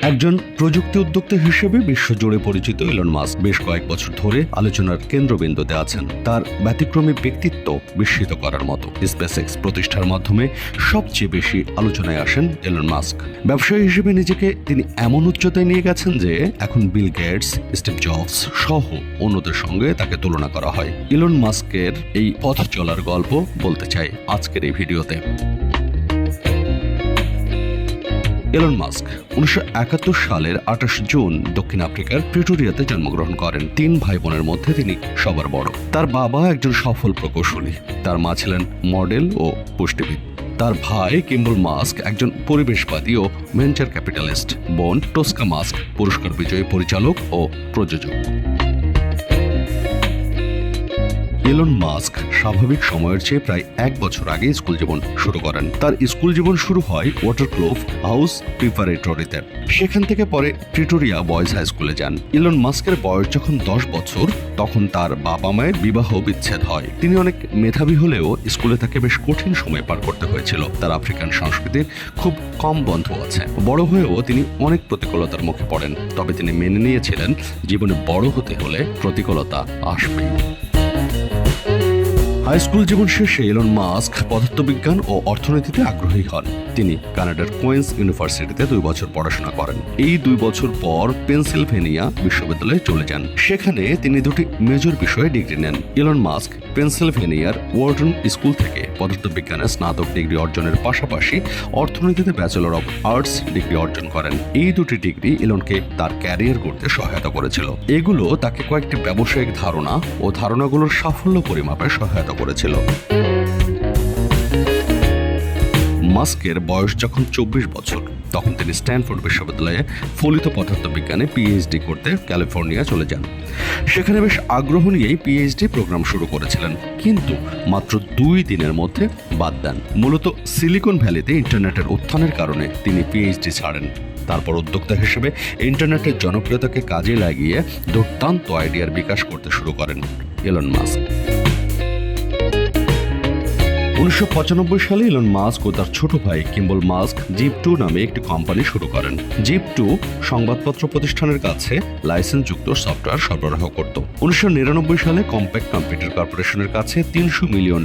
একজন প্রযুক্তি উদ্যোক্তা হিসেবে বিশ্বজুড়ে পরিচিত ইলন মাস্ক বেশ কয়েক বছর ধরে আলোচনার কেন্দ্রবিন্দুতে আছেন। তার ব্যতিক্রমী ব্যক্তিত্ব বিস্মিত করার মতো। স্পেসএক্স প্রতিষ্ঠার মাধ্যমে সবচেয়ে বেশি আলোচনায় আসেন ইলন মাস্ক। ব্যবসায়ী হিসেবে নিজেকে তিনি এমন উচ্চতায় নিয়ে গেছেন যে এখন বিল গেটস, স্টিভ জবস সহ অন্যদের সঙ্গে তাকে তুলনা করা হয়। ইলন মাস্কের এই পথ চলার গল্প বলতে চাই আজকের এই ভিডিওতে। ইলন মাস্ক 1971 সালের 28 জুন দক্ষিণ আফ্রিকার প্রিটোরিয়াতে জন্মগ্রহণ করেন। 3 ভাই বোনের মধ্যে তিনি সবার বড়। তার বাবা একজন সফল প্রকৌশলী, তার মা ছিলেন মডেল ও পুষ্টিবিদ। তার ভাই কিম্বল মাস্ক একজন পরিবেশবাদী ও ভেঞ্চার ক্যাপিটালিস্ট। বোন টোস্কা মাস্ক পুরস্কার বিজয়ী পরিচালক ও প্রযোজক। ইলন মাস্ক স্বাভাবিক সময়ের চেয়ে প্রায় 1 বছর আগে স্কুল জীবন শুরু করেন। তার স্কুল জীবন শুরু হয় ওয়াটারক্লোভ হাউস প্রিপারেটরিতে। সেখান থেকে পরে প্রিটোরিয়া বয়েজ হাই স্কুলে যান। ইলন মাস্কের বয়স যখন 10 বছর, তখন তার বাবা মায়ের বিবাহ বিচ্ছেদ হয়। তিনি অনেক মেধাবী হলেও স্কুলে তাকে বেশ কঠিন সময় পার করতে হয়েছিল। তার আফ্রিকান সংস্কৃতির খুব কম বন্ধু আছে। বড় হয়েও তিনি অনেক প্রতিকূলতার মুখে পড়েন, তবে তিনি মেনে নিয়েছিলেন জীবনে বড় হতে হলে প্রতিকূলতা আসবে। হাই স্কুল জীবন শেষে ইলন মাস্ক পদার্থবিজ্ঞান ও অর্থনীতিতে আগ্রহী হন। তিনি কানাডার কুইন্স ইউনিভার্সিটিতে 2 বছর পড়াশোনা করেন। এই 2 বছর পর পেনসিলভেনিয়া বিশ্ববিদ্যালয়ে চলে যান। সেখানে তিনি 2টি মেজর বিষয়ে ডিগ্রি নেন। ইলন মাস্ক পেনসিলভেনিয়ার ওয়ার্টন স্কুল থেকে পদার্থবিজ্ঞানে স্নাতক ডিগ্রি অর্জনের পাশাপাশি অর্থনীতিতে ব্যাচেলর অব আর্টস ডিগ্রি অর্জন করেন। এই 2টি ডিগ্রি ইলনকে তার ক্যারিয়ার গড়তে সহায়তা করেছিল। এগুলো তাকে কয়েকটি ব্যবসায়িক ধারণা ও ধারণাগুলোর সাফল্য পরিমাপে সহায়তা করেছিল। মাস্কের বয়স যখন 24 বছর, তখন তিনি স্ট্যানফোর্ড বিশ্ববিদ্যালয়ে ফলিত পদার্থবিজ্ঞানে পিএইচডি করতে ক্যালিফোর্নিয়া চলে যান। সেখানে বেশ আগ্রহ নিয়েই পিএইচডি প্রোগ্রাম শুরু করেছিলেন, কিন্তু মাত্র 2 দিনের মধ্যে বাদ দেন। মূলত সিলিকন ভ্যালিতে ইন্টারনেটের উত্থানের কারণে তিনি পিএইচডি ছাড়েন। তারপর উদ্যোক্তা হিসেবে ইন্টারনেটের জনপ্রিয়তাকে কাজে লাগিয়ে দুর্দান্ত আইডিয়ার বিকাশ করতে শুরু করেন ইলন মাস্ক। 1995 সালে ইলন মাস্ক ও তার ছোট ভাই কিম্বল মাস্ক জিপ2 নামে একটি কোম্পানি শুরু করেন। জিপ2 সংবাদপত্র প্রতিষ্ঠানের কাছে লাইসেন্সযুক্ত সফটওয়্যার সরবরাহ করত। 1999 সালে কম্প্যাক্ট কম্পিউটার কর্পোরেশনের কাছে $300 মিলিয়ন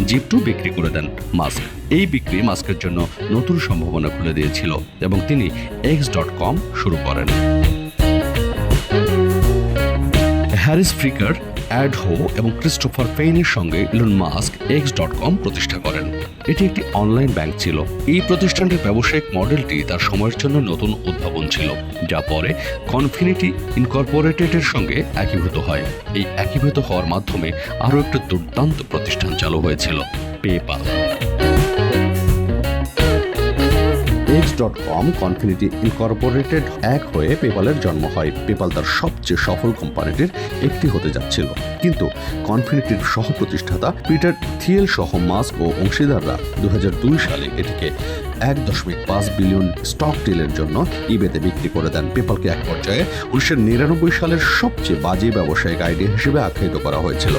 জিপ2 বিক্রি করে দেন মাস্ক। এই বিক্রি মাস্কের জন্য নতুন সম্ভাবনা খুলে দিয়েছিল এবং তিনি X.com শুরু করেন। হ্যারিস ফ্রিকার, অ্যাড হো এবং ক্রিস্টোফার পেইনের সঙ্গে ইলন মাস্ক X.com প্রতিষ্ঠা করেন। এটি একটি অনলাইন ব্যাংক ছিল। এই প্রতিষ্ঠানটির ব্যবসায়িক মডেলটি তার সময়ের জন্য নতুন উদ্ভাবন ছিল, যা পরে কনফিনিটি ইনকর্পোরেটেডের সঙ্গে একীভূত হয়। এই একীভূত হওয়ার মাধ্যমে আরও একটি দুর্দান্ত প্রতিষ্ঠান চালু হয়েছিল, পেপাল। X.com কনফিনিটি ইনকর্পোরেটেড এক হয়ে পেপালের জন্ম হয়। পেপাল তার সবচেয়ে সফল কোম্পানিটির একটি হতে যাচ্ছিল, কিন্তু কনফিনিটির সহ প্রতিষ্ঠাতা পিটার থিয়েল সহ মাস্ক ও অংশীদাররা 2002 সালে এটিকে $1.5 বিলিয়ন স্টক ডিলের জন্য ইবেতে বিক্রি করে দেন। পেপালকে এক পর্যায়ে 1999 সালের সবচেয়ে বাজে ব্যবসায়িক আইডিয়া হিসেবে আখ্যায়িত করা হয়েছিল।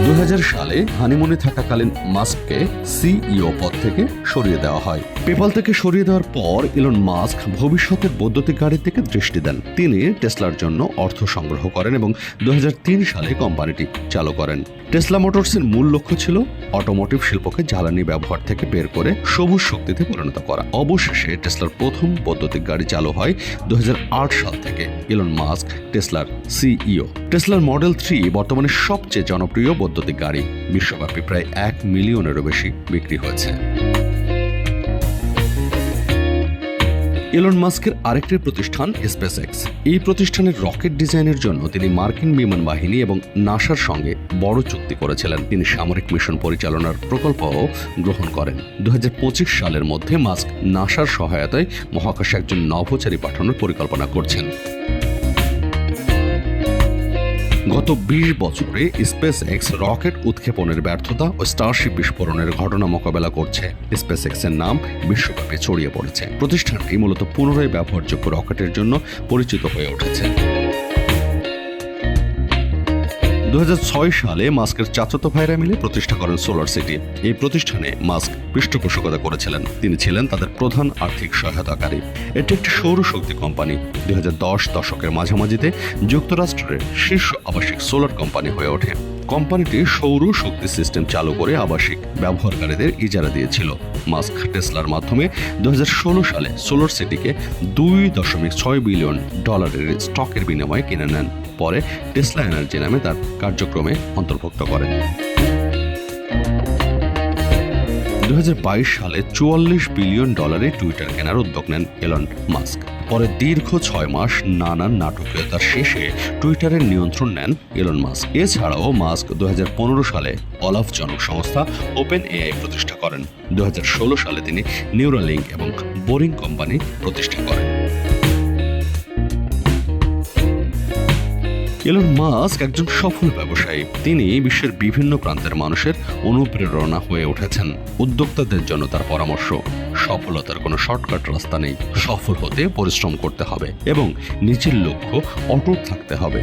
2000 সালে হানিমুনে থাকাকালীন মাস্ককে সিইও পদ থেকে সরিয়ে দেওয়া হয়। পেপাল থেকে সরিয়ে দেওয়ার পর ইলন মাস্ক ভবিষ্যতের বৈদ্যুতিক গাড়ির দিকে দৃষ্টি দেন। তিনি টেসলার জন্য অর্থ সংগ্রহ করেন এবং 2003 সালে কোম্পানিটি চালু করেন। টেসলা মোটরসের মূল লক্ষ্য ছিল অটোমোটিভ শিল্পকে জ্বালানি ব্যবহার থেকে বের করে সবুজ শক্তিতে পরিণত করা। অবশেষে টেসলার প্রথম বৈদ্যুতিক গাড়ি চালু হয় 2008 সাল থেকে। ইলন মাস্ক টেসলার সিইও। টেসলার মডেল 3 বর্তমানে সবচেয়ে জনপ্রিয় বৈদ্যুতিক গাড়ি। বিশ্বব্যাপী প্রায় 1 মিলিয়নেরও বেশি বিক্রি হয়েছে। ইলন মাস্কের আরেকটি প্রতিষ্ঠান স্পেসএক্স। এই প্রতিষ্ঠানের রকেট ডিজাইনের জন্য তিনি মার্কিন বিমান বাহিনী এবং নাসার সঙ্গে বড় চুক্তি করেছিলেন। তিনি সামরিক মিশন পরিচালনার প্রকল্পও গ্রহণ করেন। 2025 সালের মধ্যে মাস্ক নাসার সহায়তায় মহাকাশে একজন নভোচারী পাঠানোর পরিকল্পনা করছেন। গত 20 বছরে স্পেসএক্স রকেট উৎক্ষেপণের ব্যর্থতা ও স্টারশিপ বিস্ফোরণের ঘটনা মোকাবেলা করছে। স্পেসএক্সের নাম বিশ্বব্যাপী ছড়িয়ে পড়েছে। প্রতিষ্ঠানটি মূলত পুনরায় ব্যবহারযোগ্য রকেটের জন্য পরিচিত হয়ে উঠেছে। 2006 সালে মাস্কের চাচাতো ভাইরা মিলে প্রতিষ্ঠা করেন সোলার সিটি। এই প্রতিষ্ঠানে মাস্ক পৃষ্ঠপোষকতা করেছিলেন। তিনি ছিলেন তাদের প্রধান আর্থিক সহায়তাকারী। এটি একটি সৌরশক্তি কোম্পানি। 2010 দশকের মাঝামাঝিতে যুক্তরাষ্ট্রের শীর্ষ আবাসিক সোলার কোম্পানি হয়ে ওঠে। কোম্পানিটি সৌর শক্তি সিস্টেম চালু করে আবাসিক ব্যবহারকারীদের ইজারা দিয়েছিল। মাস্ক টেসলার মাধ্যমে 2016 সালে সোলার সিটিকে $2.6 বিলিয়ন স্টকের বিনিময়ে কিনে নেন। পরে টেসলা এনার্জি নামে তার কার্যক্রমে অন্তর্ভুক্ত করেন। 2022 সালে $44 বিলিয়ন টুইটার কেনার উদ্যোগ নেন এলন মাস্ক। পরে দীর্ঘ 6 মাস নানান নাটকীয়তার শেষে টুইটারের নিয়ন্ত্রণ নেন এলন মাস্ক। এছাড়াও মাস্ক 2015 সালে অলাভজনক সংস্থা ওপেন এআই প্রতিষ্ঠা করেন। 2016 সালে তিনি নিউরালিঙ্ক এবং বোরিং কোম্পানি প্রতিষ্ঠা করেন। এলন মাস্ক একজন সফল ব্যবসায়ী। তিনি বিশ্বের বিভিন্ন প্রান্তের মানুষের অনুপ্রেরণা হয়ে উঠেছেন। উদ্যোক্তাদের জন্য তার পরামর্শ, সফলতার কোনো শর্টকাট রাস্তা নেই। সফল হতে পরিশ্রম করতে হবে এবং নিজের লক্ষ্য অটুট থাকতে হবে।